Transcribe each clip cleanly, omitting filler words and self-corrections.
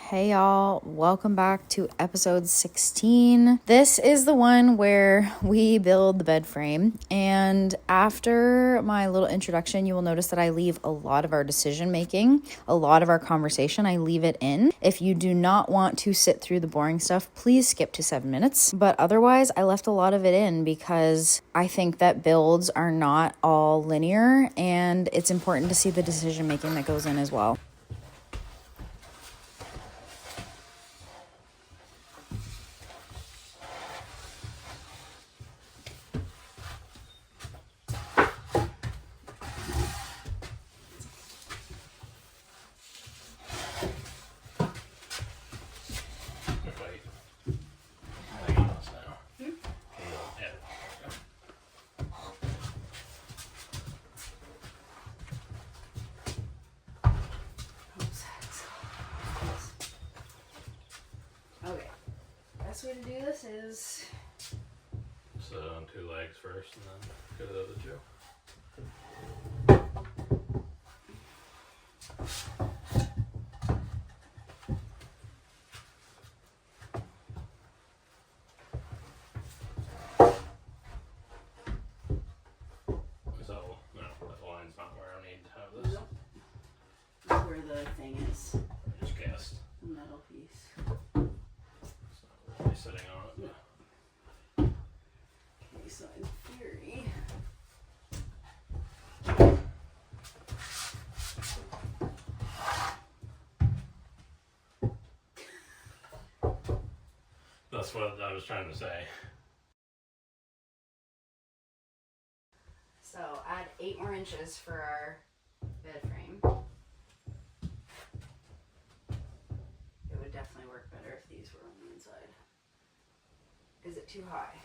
Hey y'all, welcome back to episode 16. This is the one where we build the bed frame, and after my little introduction, you will notice that I leave a lot of our decision making, a lot of our conversation, I leave it in. If you do not want to sit through the boring stuff, please skip to 7 minutes, but otherwise I left a lot of it in because I think that builds are not all linear, and it's important to see the decision making that goes in as well. Okay, best way to do this is sit on two legs first and then go to the other two. So, no, that line's not where I need to have this. Nope. That's where the thing is, I just guessed. the metal piece. It's not really sitting on it. Okay, so in theory, That's what I was trying to say. so add 8 more inches for our bed frame. It would definitely work better if these were on the inside. Is it too high?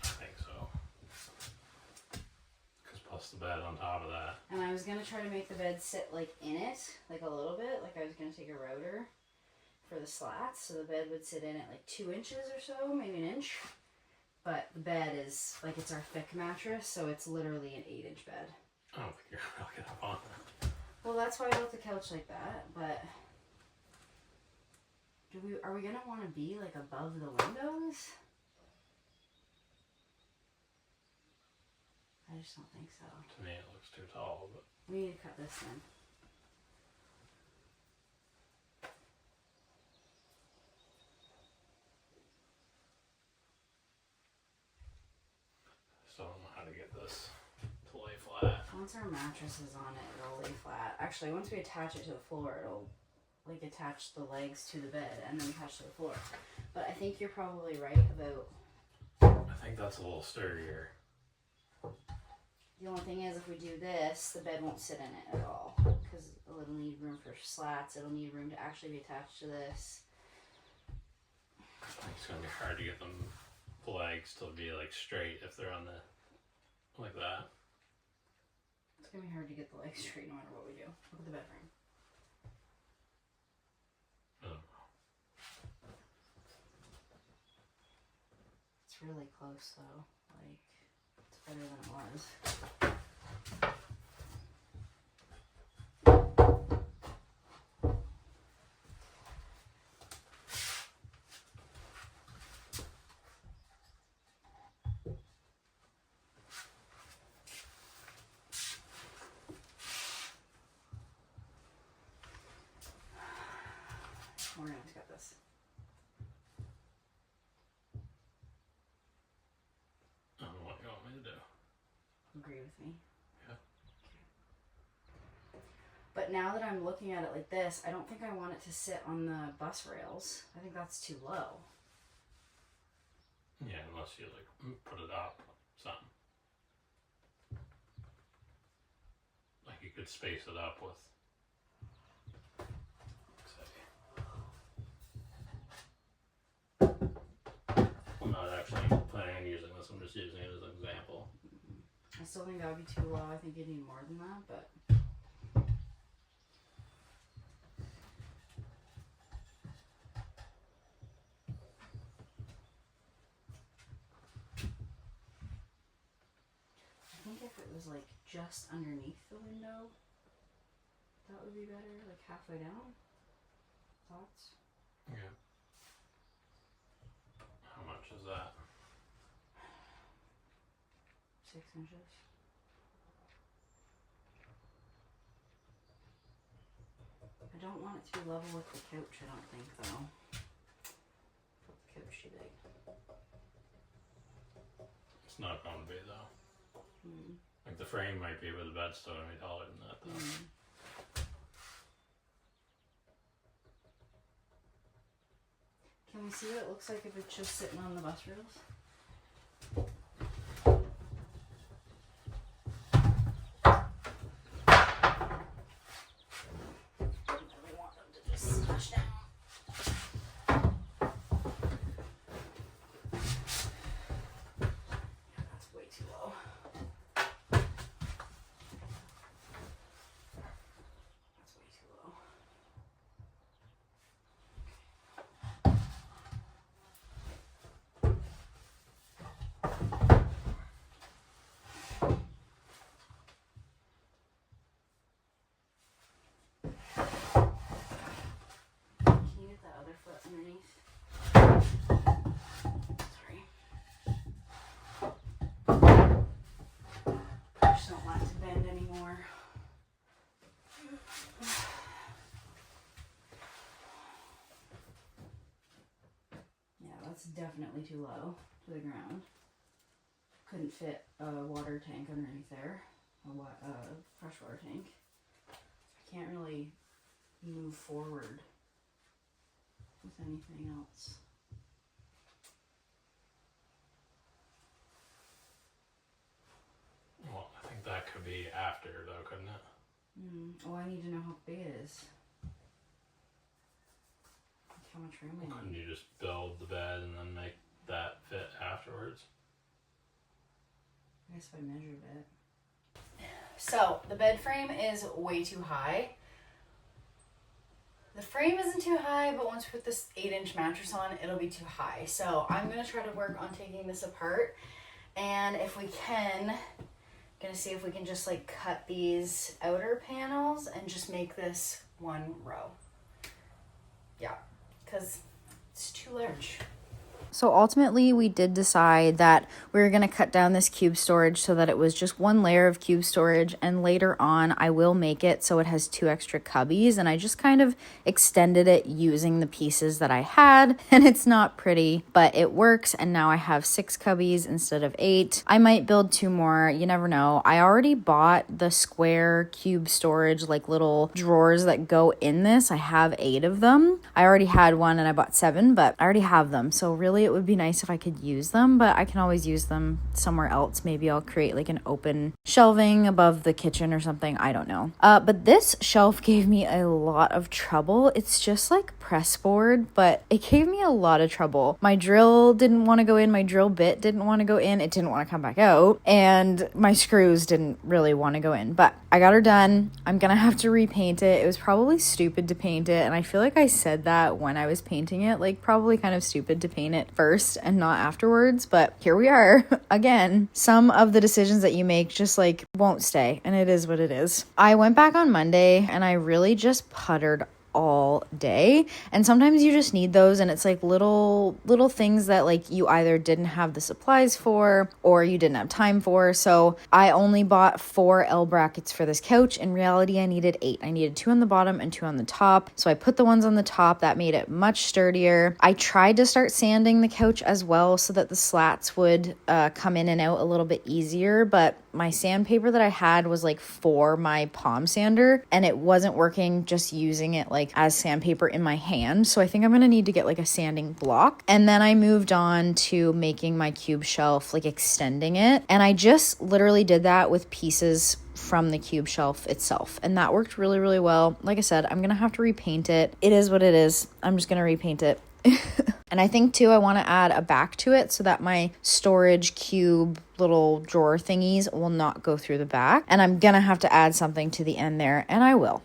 I think so. Because plus the bed on top of that. And I was gonna try to make the bed sit like in it, like a little bit, like I was gonna take a router for the slats, so the bed would sit in at like 2 inches or so, maybe an inch. But the bed is, like, it's our thick mattress, so it's literally an 8-inch bed. I don't think you're going to get up on that. Well, that's why I built the couch like that, but are we gonna want to be like above the windows? I just don't think so. To me it looks too tall, but We need to cut this in. I still don't know how to get this to lay flat. Once our mattress is on it, it'll lay flat. Actually, once we attach it to the floor, it'll like attach the legs to the bed and then attach to the floor. But I think you're probably right about. I think that's a little sturdier. The only thing is, if we do this, the bed won't sit in it at all because it'll need room for slats. It'll need room to actually be attached to this. I think it's going to be hard to get them legs to be like straight if they're on the like that. It's gonna be hard to get the legs straight no matter what we do. Look at the bed frame. Oh. It's really close though. Like, it's better than it was. We're gonna cut this. I don't know what you want me to do. Agree with me? Yeah. Okay. But now that I'm looking at it like this, I don't think I want it to sit on the bus rails. I think that's too low. Yeah, unless you like put it up something. Like you could space it up with. I'm not actually planning on using this, I'm just using it as an example. I still think that would be too low. I think you need more than that, but. I think if it was like just underneath the window, that would be better, like halfway down. Thoughts? slats. Yeah. How much is that? 6 inches. I don't want it to be level with the couch, I don't think, though. The couch too big. It's not going to be, though. Mm. Like, the frame might be, but the bed's still going to be taller than that, though. Mm. Can we see what it looks like if it's just sitting on the bus rails? Underneath. Sorry. I just don't want it to bend anymore. Yeah, that's definitely too low to the ground. Couldn't fit a water tank underneath there, a freshwater tank. I can't really move forward with anything else. Well, I think that could be after, though, couldn't it? Oh, I need to know how big it is. Like how much room I need. Couldn't you just build the bed and then make that fit afterwards? I guess if I measured it. So, the bed frame is way too high. The frame isn't too high, but once we put this 8-inch mattress on, it'll be too high. So I'm going to try to work on taking this apart. And if we can, going to see if we can just like cut these outer panels and just make this one row. Yeah, because it's too large. So ultimately we did decide that we were going to cut down this cube storage so that it was just one layer of cube storage, and later on I will make it so it has 2 extra cubbies, and I just kind of extended it using the pieces that I had, and it's not pretty, but it works, and now I have 6 cubbies instead of 8. I might build 2 more, you never know. I already bought the square cube storage, like little drawers that go in this. I have 8 of them. I already had one and I bought 7, but I already have them, so really it would be nice if I could use them, but I can always use them somewhere else. Maybe I'll create like an open shelving above the kitchen or something. I don't know. But this shelf gave me a lot of trouble. It's just like press board, but it gave me a lot of trouble. My drill didn't want to go in. My drill bit didn't want to go in. It didn't want to come back out. And my screws didn't really want to go in, but I got her done. I'm going to have to repaint it. It was probably stupid to paint it. And I feel like I said that when I was painting it, like probably kind of stupid to paint it first and not afterwards, but here we are again. Some of the decisions that you make just like won't stay, and it is what it is. I went back on Monday and I really just puttered all day, and sometimes you just need those, and it's like little things that like you either didn't have the supplies for or you didn't have time for. So I only bought 4 L brackets for this couch. In reality I needed 8. I needed 2 on the bottom and 2 on the top, so I put the ones on the top. That made it much sturdier. I tried to start sanding the couch as well so that the slats would come in and out a little bit easier, but my sandpaper that I had was like for my palm sander, and it wasn't working just using it like as sandpaper in my hand. So I think I'm gonna need to get like a sanding block. And then I moved on to making my cube shelf, like extending it, and I just literally did that with pieces from the cube shelf itself, and that worked really, really well. Like I said, I'm gonna have to repaint it. It is what it is. I'm just gonna repaint it. And I think too I want to add a back to it so that my storage cube little drawer thingies will not go through the back, and I'm gonna have to add something to the end there, and I will.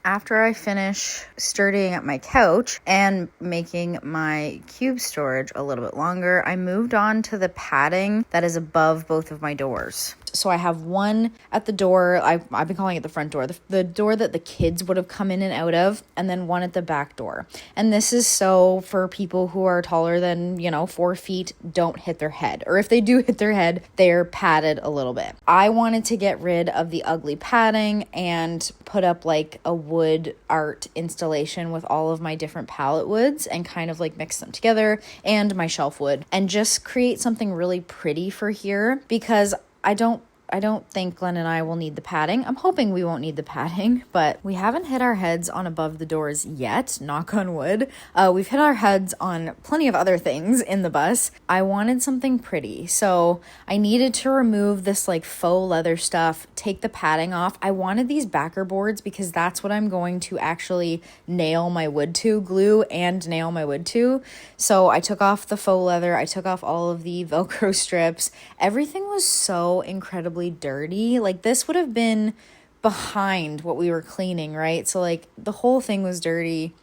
After I finish sturdying up my couch and making my cube storage a little bit longer, I moved on to the padding that is above both of my doors. first. So I have one at the door. I've been calling it the front door, the door that the kids would have come in and out of, and then one at the back door. And this is so for people who are taller than, 4 feet, don't hit their head. Or if they do hit their head, they're padded a little bit. I wanted to get rid of the ugly padding and put up like a wood art installation with all of my different palette woods and kind of like mix them together, and my shelf wood, and just create something really pretty for here, because I don't think Glenn and I will need the padding. I'm hoping we won't need the padding, but we haven't hit our heads on above the doors yet, knock on wood. We've hit our heads on plenty of other things in the bus. I wanted something pretty, so I needed to remove this like faux leather stuff, take the padding off. I wanted these backer boards because that's what I'm going to actually nail my wood to, glue and nail my wood to. So I took off the faux leather, I took off all of the Velcro strips. Everything was so incredibly dirty. Like this would have been behind what we were cleaning, right? So like the whole thing was dirty.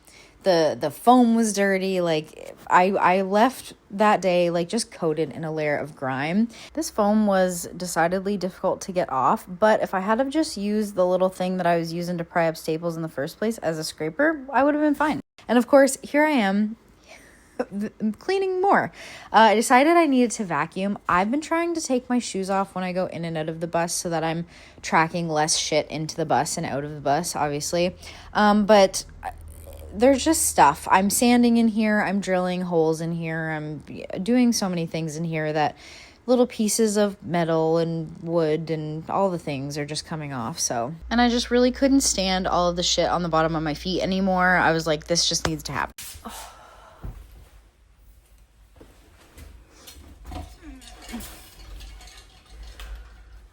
The foam was dirty. Like I left that day like just coated in a layer of grime. This foam was decidedly difficult to get off, but if I had have just used the little thing that I was using to pry up staples in the first place as a scraper, I would have been fine. And of course, here I am cleaning more. I decided I needed to vacuum. I've been trying to take my shoes off when I go in and out of the bus so that I'm tracking less shit into the bus and out of the bus, obviously. But there's just stuff. I'm sanding in here. I'm drilling holes in here. I'm doing so many things in here that little pieces of metal and wood and all the things are just coming off. So, and I just really couldn't stand all of the shit on the bottom of my feet anymore. I was like, this just needs to happen. Oh.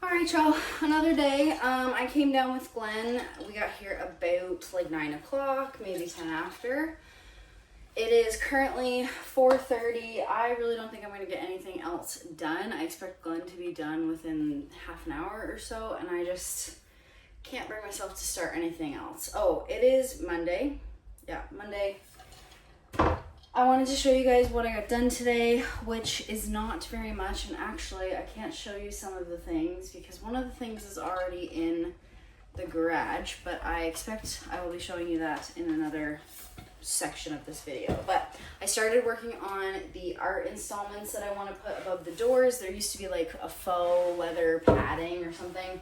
Alright, y'all, another day. I came down with Glenn. We got here about like 9 o'clock, maybe 10 after. It is currently 4:30. I really don't think I'm going to get anything else done. I expect Glenn to be done within half an hour or so, and I just can't bring myself to start anything else. Oh, it is Monday. Yeah, Monday. I wanted to show you guys what I got done today, which is not very much, and actually I can't show you some of the things because one of the things is already in the garage, but I expect I will be showing you that in another section of this video. But I started working on the art installments that I want to put above the doors. There used to be like a faux leather padding or something,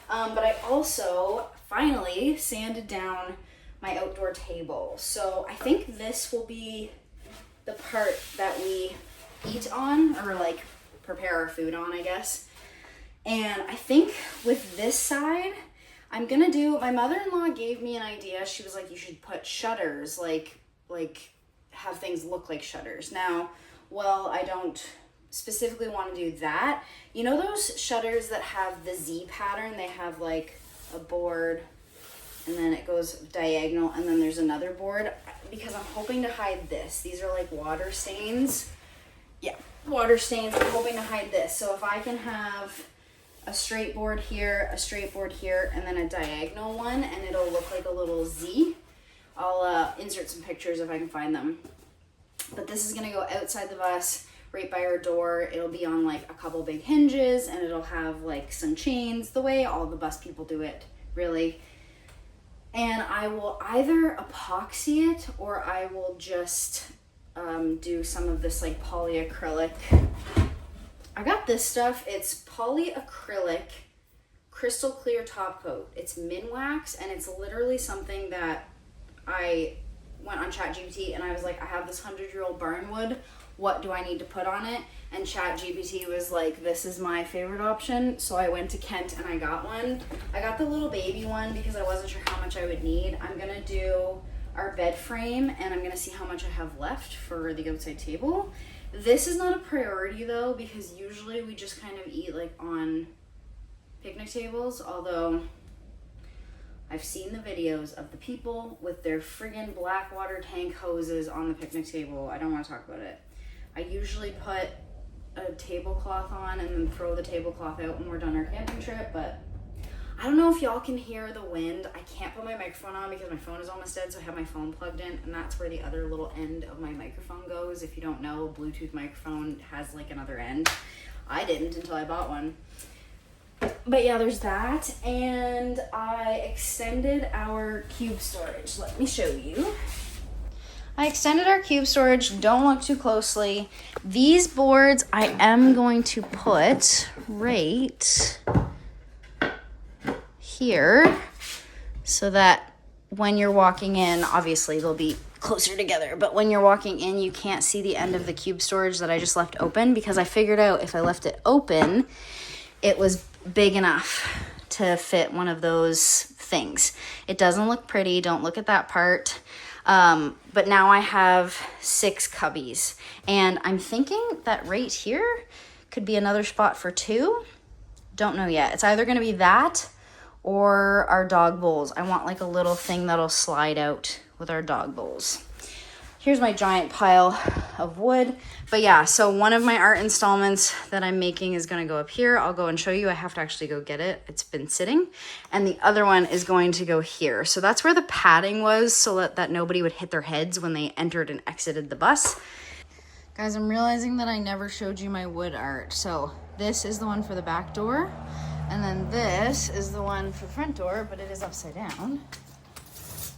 but I also finally sanded down my outdoor table. So I think this will be the part that we eat on, or like prepare our food on, I guess. And I think with this side, I'm gonna do, my mother-in-law gave me an idea. She was like, you should put shutters, like have things look like shutters. Now, well, I don't specifically want to do that. You know those shutters that have the Z pattern? They have like a board and then it goes diagonal and then there's another board, because I'm hoping to hide this. These are like water stains. Yeah, water stains. I'm hoping to hide this. So if I can have a straight board here, a straight board here, and then a diagonal one, and it'll look like a little Z. I'll insert some pictures if I can find them. But this is gonna go outside the bus, right by our door. It'll be on like a couple big hinges, and it'll have like some chains, the way all the bus people do it, really. And I will either epoxy it, or I will just do some of this like polyacrylic. I got this stuff. It's polyacrylic crystal clear top coat. It's Minwax, and it's literally something that I went on ChatGPT and I was like, I have this 100-year-old barnwood. What do I need to put on it? And ChatGPT was like, this is my favorite option. So I went to Kent and I got one. I got the little baby one because I wasn't sure how much I would need. I'm gonna do our bed frame and I'm gonna see how much I have left for the outside table. This is not a priority though, because usually we just kind of eat like on picnic tables, although I've seen the videos of the people with their friggin' black water tank hoses on the picnic table. I don't want to talk about it. I usually put a tablecloth on and then throw the tablecloth out when we're done our camping trip, but I don't know if y'all can hear the wind. I can't put my microphone on because my phone is almost dead, so I have my phone plugged in, and that's where the other little end of my microphone goes. If you don't know, a Bluetooth microphone has like another end. I didn't until I bought one. But yeah, there's that, and I extended our cube storage. Let me show you. I extended our cube storage. Don't look too closely. These boards I am going to put right here so that when you're walking in, obviously they'll be closer together, but when you're walking in, you can't see the end of the cube storage that I just left open, because I figured out if I left it open, it was big enough to fit one of those things. It doesn't look pretty. Don't look at that part. But now I have 6 cubbies, and I'm thinking that right here could be another spot for 2. Don't know yet. It's either going to be that or our dog bowls. I want like a little thing that'll slide out with our dog bowls. Here's my giant pile of wood. But yeah, so one of my art installments that I'm making is going to go up here. I'll go and show you. I have to actually go get it. It's been sitting. And the other one is going to go here. So that's where the padding was, so that nobody would hit their heads when they entered and exited the bus. Guys, I'm realizing that I never showed you my wood art. So this is the one for the back door. And then this is the one for the front door, but it is upside down.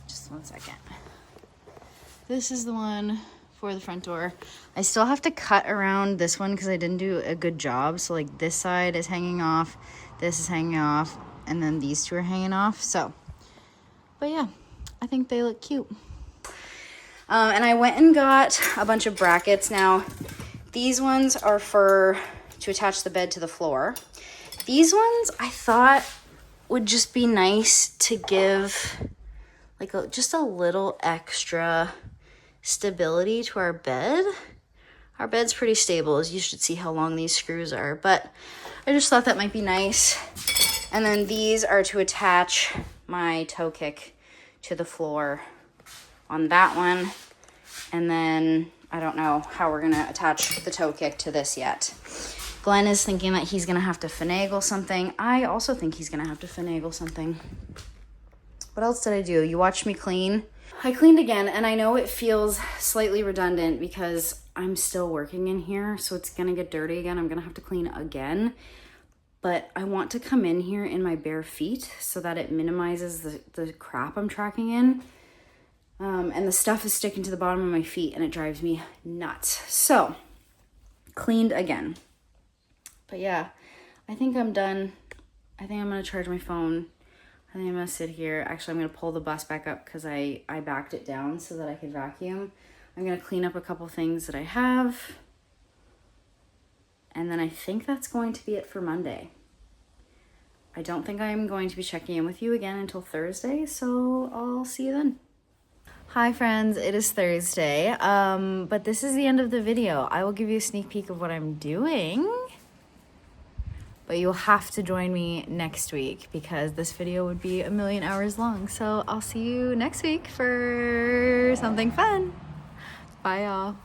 Just one second. This is the one for the front door. I still have to cut around this one because I didn't do a good job. So like this side is hanging off, this is hanging off, and then these 2 are hanging off. So, but yeah, I think they look cute. And I went and got a bunch of brackets. Now, these ones are to attach the bed to the floor. These ones I thought would just be nice to give like just a little extra stability to our bed. Our bed's pretty stable, as you should see how long these screws are, but I just thought that might be nice. And then these are to attach my toe kick to the floor on that one. And then I don't know how we're gonna attach the toe kick to this yet. Glenn is thinking that he's gonna have to finagle something. I also think he's gonna have to finagle something. What else did I do? You watched me clean. I cleaned again, and I know it feels slightly redundant because I'm still working in here, so it's gonna get dirty again. I'm gonna have to clean again, but I want to come in here in my bare feet so that it minimizes the crap I'm tracking in. And the stuff is sticking to the bottom of my feet, and it drives me nuts. So, cleaned again. But yeah, I think I'm done. I think I'm gonna charge my phone. I think I'm gonna sit here. Actually, I'm gonna pull the bus back up because I backed it down so that I could vacuum. I'm gonna clean up a couple things that I have. And then I think that's going to be it for Monday. I don't think I'm going to be checking in with you again until Thursday, so I'll see you then. Hi friends, it is Thursday, but this is the end of the video. I will give you a sneak peek of what I'm doing, but you'll have to join me next week because this video would be 1,000,000 hours long. So I'll see you next week for something fun. Bye y'all.